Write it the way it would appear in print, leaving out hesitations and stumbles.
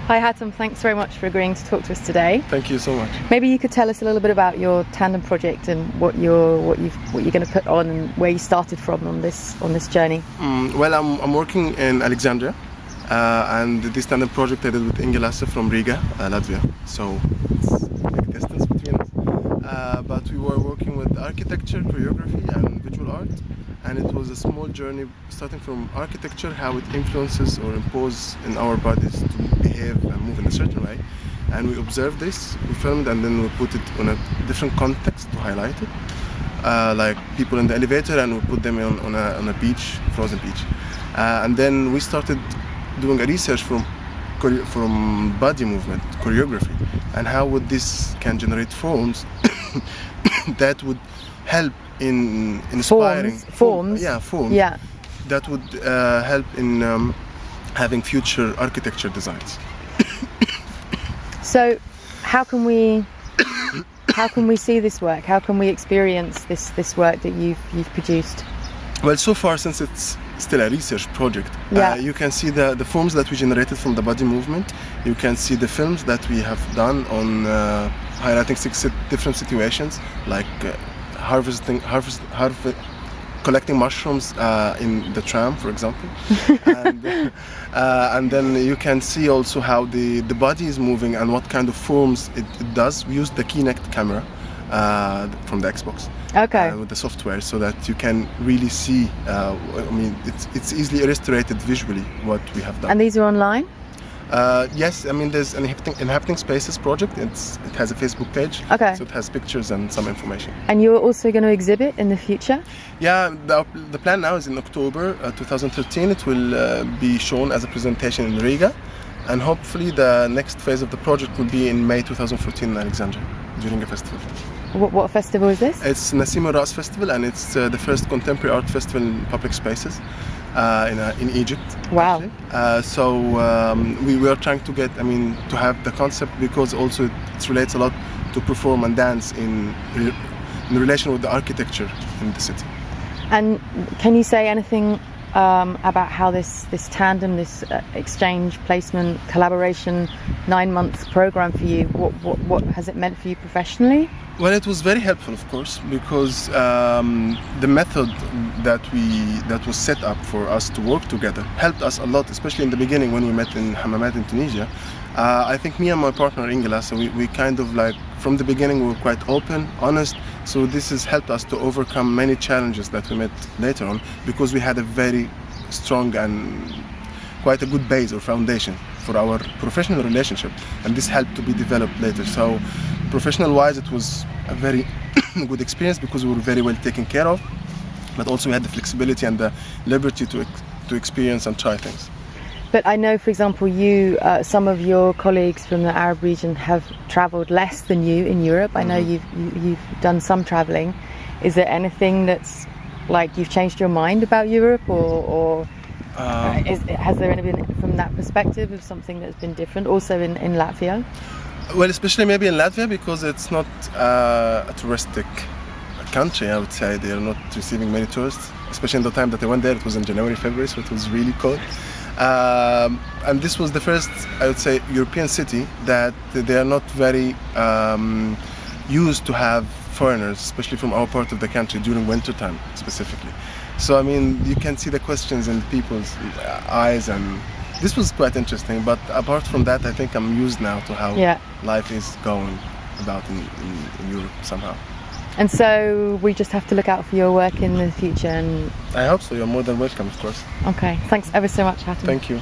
Hi Hatem, thanks very much for agreeing to talk to us today. Thank you so much. Maybe you could tell us a little bit about your Tandem project and what you're going to put on and where you started from on this journey. Well, I'm working in Alexandria, and this Tandem project I did with Inga Lace from Riga, Latvia. So it's a big distance between us. But we were working with architecture, choreography, and visual art. And it was a small journey starting from architecture, how it influences or imposes in our bodies to behave and move in a certain way. And we observed this, we filmed, and then we put it on a different context to highlight it. Like people in the elevator, and we put them on a beach, frozen beach. And then we started doing a research from body movement, choreography, and how would this can generate forms that would help in inspiring forms. Yeah, that would help in having future architecture designs. So how can we see this work? How can we experience this work that you've produced? Well, so far, since it's still a research project, you can see the forms that we generated from the body movement. You can see the films that we have done on highlighting 6 different situations, like collecting mushrooms in the tram, for example. And then you can see also how the body is moving and what kind of forms it does. We use the Kinect camera from the Xbox with the software, so that you can really see. I mean, it's easily illustrated visually what we have done. And these are online? Yes, I mean, there's an Inhabiting Spaces project. It has a Facebook page, so it has pictures and some information. And you're also going to exhibit in the future? Yeah, the plan now is in October 2013. It will be shown as a presentation in Riga, and hopefully the next phase of the project will be in May 2014 in Alexandria during a festival. What festival is this? It's Nasim Ras Festival, and it's the first contemporary art festival in public spaces in Egypt. Wow. So we were trying to get, to have the concept, because also it relates a lot to perform and dance in relation with the architecture in the city. And can you say anything about how this tandem, this exchange, placement, collaboration, 9-month program for you, what has it meant for you professionally? Well, it was very helpful, of course, because the method that was set up for us to work together helped us a lot, especially in the beginning when we met in Hammamet in Tunisia. I think me and my partner Inga Lace, we kind of from the beginning we were quite open, honest, so this has helped us to overcome many challenges that we met later on, because we had a very strong and quite a good base or foundation for our professional relationship, and this helped to be developed later. So professional-wise, it was a very good experience, because we were very well taken care of, but also we had the flexibility and the liberty to experience and try things. But I know, for example, some of your colleagues from the Arab region have travelled less than you in Europe. I know you've done some travelling. Is there anything that's you've changed your mind about Europe, or has there been, from that perspective, of something that's been different also in Latvia? Well, especially maybe in Latvia, because it's not a touristic country, I would say. They are not receiving many tourists, especially in the time that I went there. It was in January, February, so it was really cold. And this was the first, I would say, European city that they are not very used to have foreigners, especially from our part of the country, during winter time specifically. So, you can see the questions in people's eyes, and this was quite interesting. But apart from that, I think I'm used now to how life is going about in Europe somehow. And so we just have to look out for your work in the future. And I hope so. You're more than welcome, of course. Okay. Thanks ever so much, Hatem. Thank you.